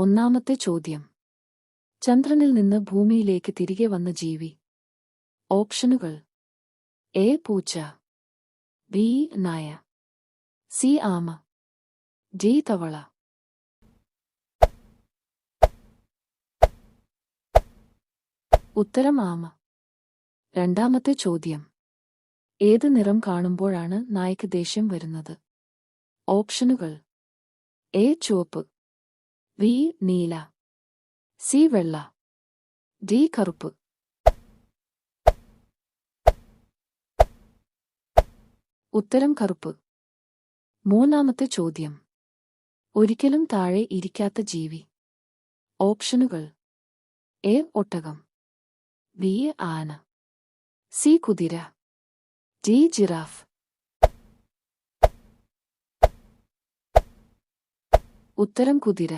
ഒന്നാമത്തെ ചോദ്യം. ചന്ദ്രനിൽ നിന്ന് ഭൂമിയിലേക്ക് തിരികെ വന്ന ജീവി. ഓപ്ഷനുകൾ: എ പൂച്ച, ബി നായ, സി ആമ, ഡി തവള. ഉത്തരം ആമ. രണ്ടാമത്തെ ചോദ്യം. ഏത് നിറം കാണുമ്പോഴാണ് നായക്ക് ദേഷ്യം വരുന്നത്? ഓപ്ഷനുകൾ: എ ചുവപ്പ്, ബി നീല, സി വെള്ള, ഡി കറുപ്പ്. ഉത്തരം കറുപ്പ്. മൂന്നാമത്തെ ചോദ്യം. ഒരിക്കലും താഴെ ഇരിക്കാത്ത ജീവി. ഓപ്ഷനുകൾ: എ ഒട്ടകം, ബി ആന, സി കുതിര, ഡി ജിറാഫ്. ഉത്തരം കുതിര.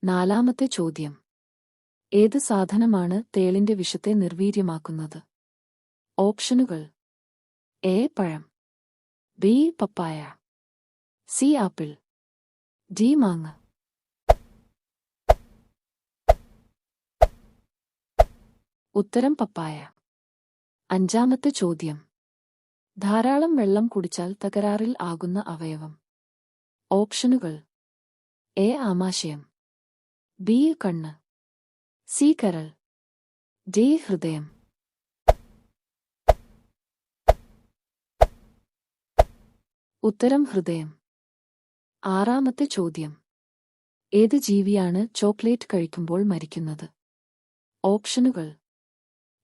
നാലാമത്തെ ചോദ്യം. ഏത് സാധനമാണ് തേളിന്റെ വിഷത്തെ നിർവീര്യമാക്കുന്നത്? ഓപ്ഷനുകൾ: എ പഴം, ബി പപ്പായ, സി ആപ്പിൾ, ഡി മാങ്ങ. ഉത്തരം പപ്പായ. അഞ്ചാമത്തെ ചോദ്യം. ധാരാളം വെള്ളം കുടിച്ചാൽ തകരാറിൽ ആകുന്ന അവയവം. ഓപ്ഷനുകൾ: എ ആമാശയം, ബി കണ്ണ്, സി കരൾ, ഡി ഹൃദയം. ഉത്തരം ഹൃദയം. ആറാമത്തെ ചോദ്യം. ഏത് ജീവിയാണ് ചോക്ലേറ്റ് കഴിക്കുമ്പോൾ മരിക്കുന്നത്? ഓപ്ഷനുകൾ: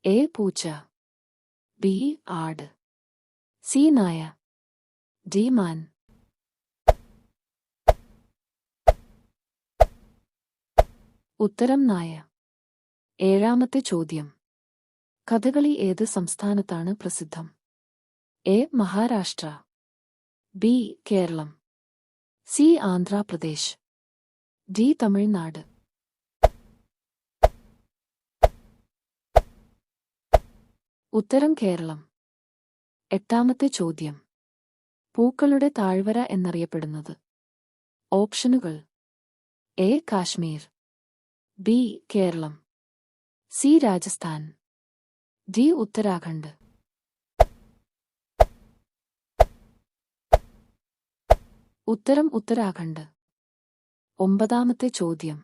എ പൂച്ച, ബി ആട്, സി നായ, ഡി മാൻ. ഉത്തരം നായ. ഏഴാമത്തെ ചോദ്യം. കഥകളി ഏത് സംസ്ഥാനത്താണ് പ്രസിദ്ധം? A Maharashtra, B Kerala, C Andhra Pradesh, D Tamil Nadu. ഉത്തരം കേരളം. എട്ടാമത്തെ ചോദ്യം. പൂക്കളുടെ താഴ്വര എന്നറിയപ്പെടുന്നത്. ഓപ്ഷനുകൾ: A Kashmir, B Kerala, C Rajasthan, D Uttarakhand. ഉത്തരം ഉത്തരാഖണ്ഡ്. ഒമ്പതാമത്തെ ചോദ്യം.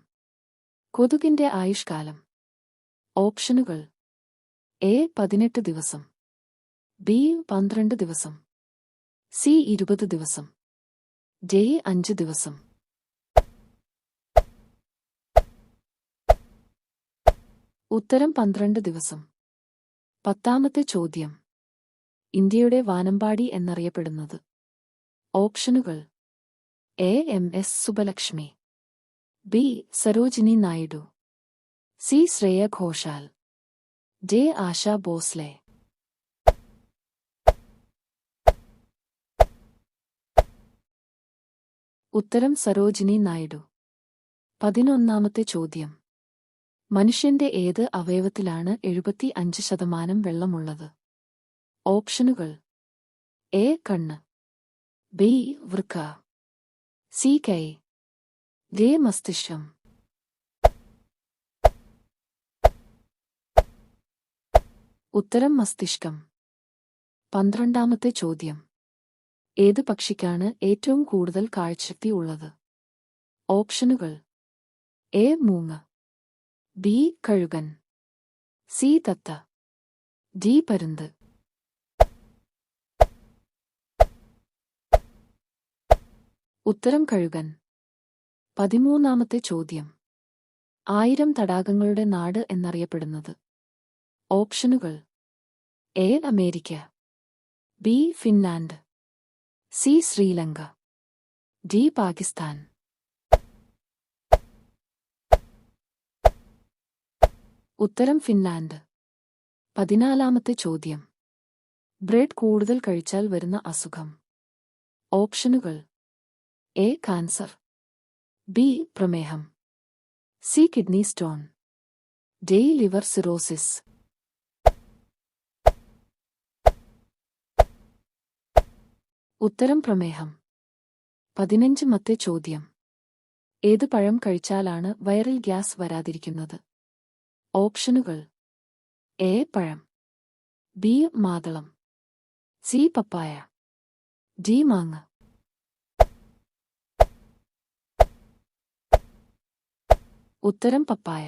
കൊതുകിന്റെ ആയുഷ്കാലം. ഓപ്ഷനുകൾ: എ 18 ദിവസം, ബി 12 ദിവസം, സി 20 ദിവസം, ഡി 5 ദിവസം. ഉത്തരം 12 ദിവസം. പത്താമത്തെ ചോദ്യം. ഇന്ത്യയുടെ വാനമ്പാടി എന്നറിയപ്പെടുന്നത്. ഓപ്ഷനുകൾ: A M S Subbulakshmi, B Sarojini Naidu, C Shreya Ghoshal, D Asha Bhosle. ഉത്തരം സരോജിനി നായിഡു. 11ാമത്തെ ചോദ്യം. മനുഷ്യന്റെ ഏത് അവയവത്തിലാണ് 75% വെള്ളമുള്ളത്? ഓപ്ഷനുകൾ: എ കണ്ണ്, ബി വൃക്ക, സി കൈ, ഡി മസ്തിഷ്കം. ഉത്തരം മസ്തിഷ്കം. 12ാമത്തെ ചോദ്യം. ഏത് പക്ഷിക്കാണ് ഏറ്റവും കൂടുതൽ കാഴ്ചശക്തി ഉള്ളത്? ഓപ്ഷനുകൾ: എ മൂങ്ങ, ബി കഴുകൻ, സി തത്ത, ഡി പരുന്ത്. ഉത്തരം കഴുകൻ. 13ാമത്തെ ചോദ്യം. 1000 തടാകങ്ങളുടെ നാട് എന്നറിയപ്പെടുന്നത്. ഓപ്ഷനുകൾ: A America, B Finland, C Sri Lanka, D Pakistan. ഉത്തരം ഫിൻലാൻഡ്. 14ാമത്തെ ചോദ്യം. ബ്രെഡ് കൂടുതൽ കഴിച്ചാൽ വരുന്ന അസുഖം. ഓപ്ഷനുകൾ: എ കാൻസർ, ബി പ്രമേഹം, C kidney stone, D liver cirrhosis. ഉത്തരം പ്രമേഹം. 15ാമത്തെ ചോദ്യം. ഏത് പഴം കഴിച്ചാലാണ് വയറിൽ ഗ്യാസ് വരാതിരിക്കുന്നത്? ഓപ്ഷനുകൾ: എ പഴം, ബി മാതളം, സി പപ്പായ, ഡി മാങ്ങ. ഉത്തരം പപ്പായ.